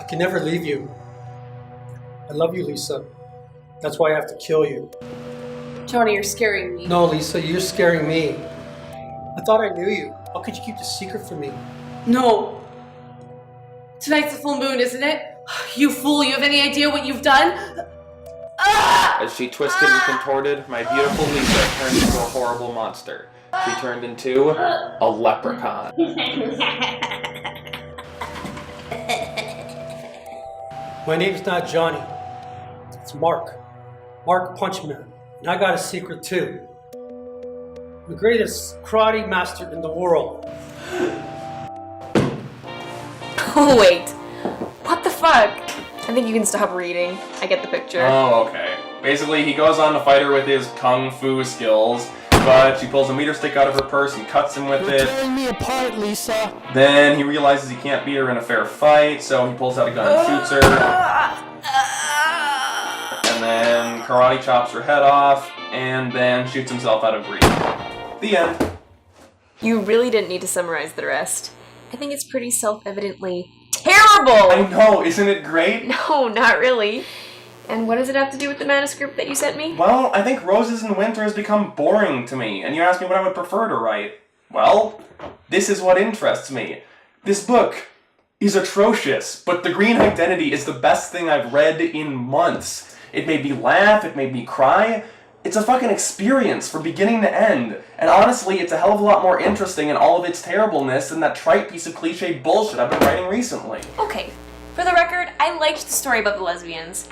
can never leave you. I love you, Lisa. That's why I have to kill you. Johnny, you're scaring me. No, Lisa, you're scaring me. I thought I knew you. How could you keep this secret from me? No. Tonight's the full moon, isn't it? You fool, you have any idea what you've done? As she twisted and contorted, my beautiful Lisa turned into a horrible monster. She turned into a leprechaun. My name's not Johnny. It's Mark. Mark Punchman. And I got a secret too. I'm the greatest karate master in the world. Oh, wait. What the fuck? I think you can stop reading. I get the picture. Oh, okay. Basically, he goes on to fight her with his kung fu skills, but she pulls a meter stick out of her purse and cuts him with it. You're tearing me apart, Lisa. Then he realizes he can't beat her in a fair fight, so he pulls out a gun and shoots her. And then karate chops her head off, and then shoots himself out of grief. The end. You really didn't need to summarize the rest. I think it's pretty self-evidently terrible! I know, isn't it great? No, not really. And what does it have to do with the manuscript that you sent me? Well, I think Roses in Winter has become boring to me, and you asked me what I would prefer to write. Well, this is what interests me. This book is atrocious, but The Green Identity is the best thing I've read in months. It made me laugh, it made me cry. It's a fucking experience from beginning to end. And honestly, it's a hell of a lot more interesting in all of its terribleness than that trite piece of cliche bullshit I've been writing recently. Okay, for the record, I liked the story about the lesbians.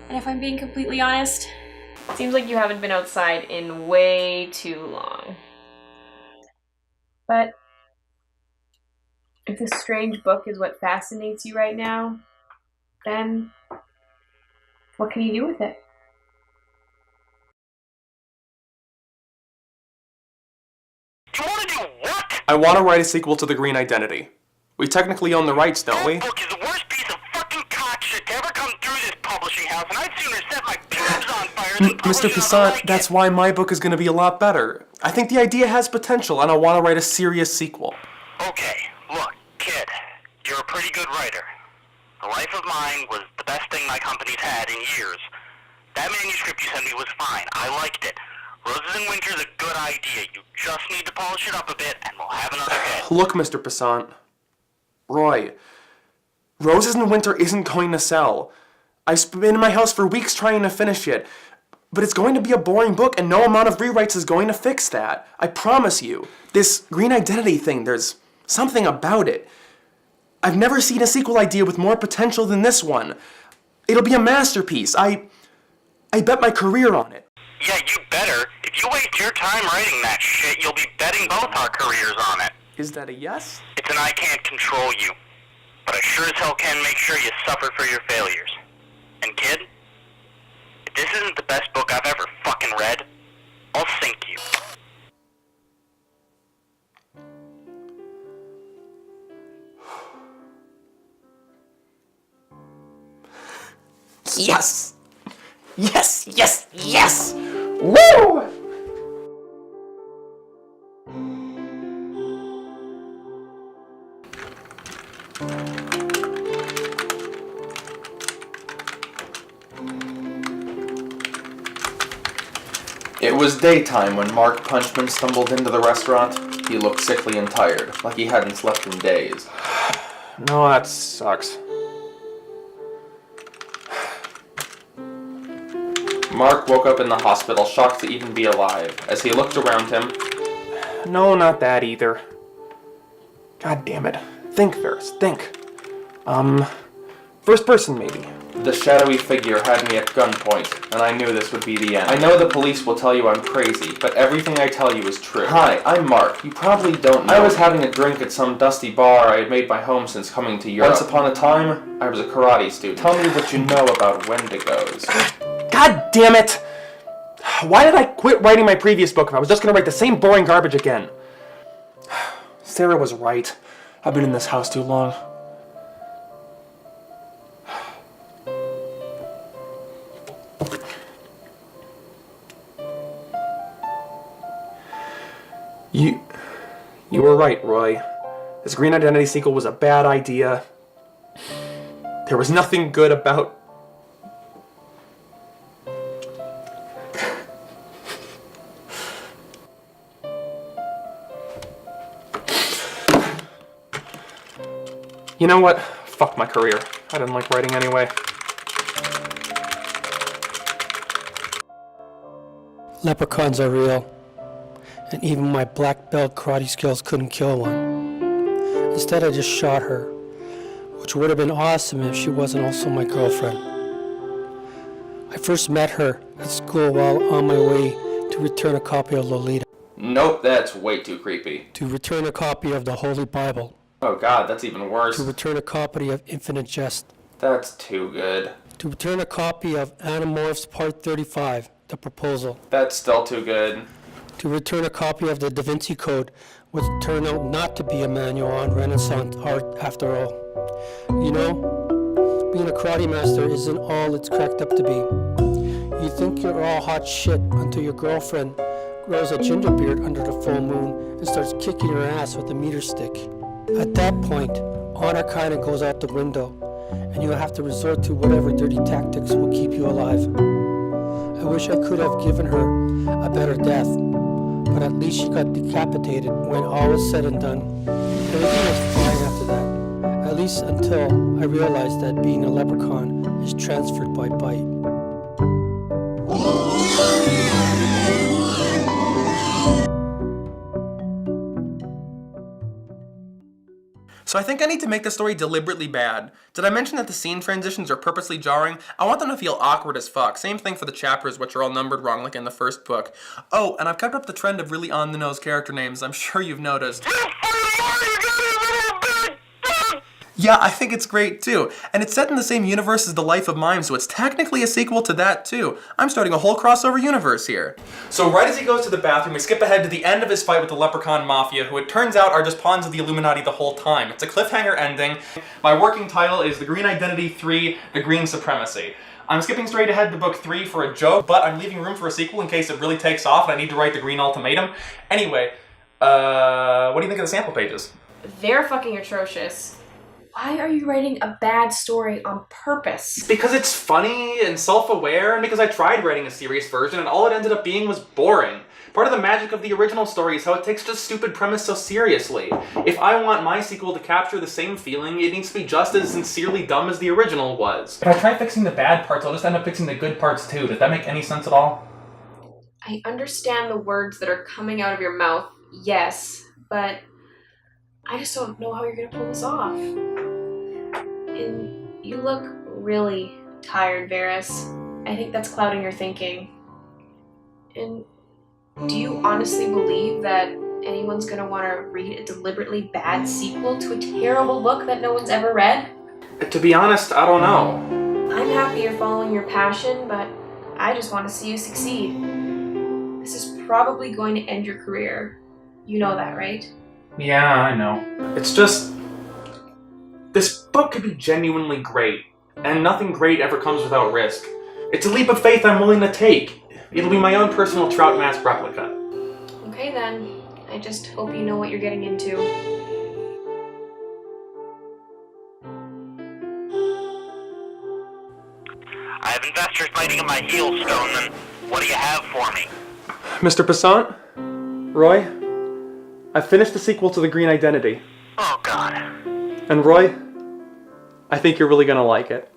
And if I'm being completely honest, it seems like you haven't been outside in way too long. But if this strange book is what fascinates you right now, then what can you do with it? You want to do what? I want to write a sequel to The Green Identity. We technically own the rights, don't we? That book is the worst piece of fucking cock shit to ever come through this publishing house, and I'd sooner set my pubes on fire than publish Mr. another Passant, like that's it. why my book is going to be a lot better. I think the idea has potential, and I want to write a serious sequel. Okay, look, kid, you're a pretty good writer. A Life of Mine was the best thing my company's had in years. That manuscript you sent me was fine. I liked it. Roses in Winter's a good idea. You just need to polish it up a bit, and we'll have another hit. Look, Mr. Passant. Roy, Roses in Winter isn't going to sell. I've been in my house for weeks trying to finish it, but it's going to be a boring book, and no amount of rewrites is going to fix that. I promise you. This Green Identity thing, there's something about it. I've never seen a sequel idea with more potential than this one. It'll be a masterpiece. I bet my career on it. Yeah, you better. If you waste your time writing that shit, you'll be betting both our careers on it. Is that a yes? It's an I can't control you. But I sure as hell can make sure you suffer for your failures. And kid, if this isn't the best book I've ever fucking read, I'll sink you. Yes! Yes, yes, yes! Woo! It was daytime when Mark Punchman stumbled into the restaurant. He looked sickly and tired, like he hadn't slept in days. No, that sucks. Mark woke up in the hospital, shocked to even be alive. As he looked around him... No, not that either. God damn it. Think, Ferris, think. First person, maybe. The shadowy figure had me at gunpoint, and I knew this would be the end. I know the police will tell you I'm crazy, but everything I tell you is true. Hi, I'm Mark. You probably don't know. I was having a drink at some dusty bar I had made my home since coming to Europe. Once upon a time, I was a karate student. Tell me what you know about Wendigos. God damn it! Why did I quit writing my previous book if I was just gonna write the same boring garbage again? Sarah was right. I've been in this house too long. You were right, Roy. This Green Identity sequel was a bad idea. There was nothing good about... You know what? Fuck my career. I didn't like writing anyway. Leprechauns are real, and even my black belt karate skills couldn't kill one. Instead, I just shot her, which would have been awesome if she wasn't also my girlfriend. I first met her at school while on my way to return a copy of Lolita, Nope, that's way too creepy. to return a copy of the Holy Bible, Oh god, that's even worse. to return a copy of Infinite Jest, That's too good. to return a copy of Animorphs Part 35, The Proposal, That's still too good. to return a copy of the Da Vinci Code, which turned out not to be a manual on Renaissance art after all. You know, being a karate master isn't all it's cracked up to be. You think you're all hot shit until your girlfriend grows a ginger beard under the full moon and starts kicking your ass with a meter stick. At that point, honor kinda goes out the window, and you have to resort to whatever dirty tactics will keep you alive. I wish I could have given her a better death, but at least she got decapitated when all was said and done. Everything was fine after that, at least until I realized that being a leprechaun is transferred by bite. So I think I need to make the story deliberately bad. Did I mention that the scene transitions are purposely jarring? I want them to feel awkward as fuck. Same thing for the chapters, which are all numbered wrong like in the first book. Oh, and I've kept up the trend of really on-the-nose character names. I'm sure you've noticed. Yeah, I think it's great too. And it's set in the same universe as The Life of Mime, so it's technically a sequel to that too. I'm starting a whole crossover universe here. So right as he goes to the bathroom, we skip ahead to the end of his fight with the Leprechaun Mafia, who it turns out are just pawns of the Illuminati the whole time. It's a cliffhanger ending. My working title is The Green Identity 3, The Green Supremacy. I'm skipping straight ahead to book 3 for a joke, but I'm leaving room for a sequel in case it really takes off and I need to write the Green Ultimatum. Anyway, what do you think of the sample pages? They're fucking atrocious. Why are you writing a bad story on purpose? Because it's funny and self-aware, and because I tried writing a serious version and all it ended up being was boring. Part of the magic of the original story is how it takes just stupid premise so seriously. If I want my sequel to capture the same feeling, it needs to be just as sincerely dumb as the original was. If I try fixing the bad parts, I'll just end up fixing the good parts too. Does that make any sense at all? I understand the words that are coming out of your mouth, yes, but I just don't know how you're gonna pull this off. And you look really tired, Varys. I think that's clouding your thinking. And do you honestly believe that anyone's gonna want to read a deliberately bad sequel to a terrible book that no one's ever read? To be honest, I don't know. I'm happy you're following your passion, but I just want to see you succeed. This is probably going to end your career. You know that, right? Yeah, I know. It's just... this book could be genuinely great, and nothing great ever comes without risk. It's a leap of faith I'm willing to take. It'll be my own personal Trout Mask replica. Okay then. I just hope you know what you're getting into. I have investors biting at my heels, Stoneman. What do you have for me? Mr. Passant? Roy? I've finished the sequel to The Green Identity. Oh, God. And Roy, I think you're really gonna like it.